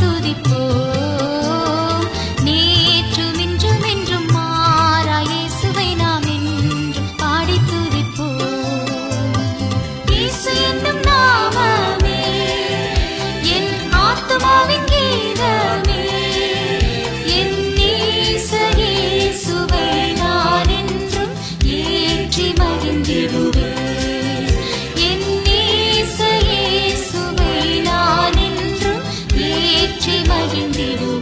துதிப்போம். நேற்றும் இன்றும் என்றும் மாறா இயேசுவை நாம் என்றும் பாடி துதிப்போம். இயேசு என்னும் நாமமே என் ஆத்துமாவின் கீதமே. என் நேச இயேசுவை நான் என்றும் ஏற்றி மகிழ்ந்திடுவேன். என் நேச இயேசுவை நான் என்றும் ஏற்றி மகிழ்ந்திடுவேன்.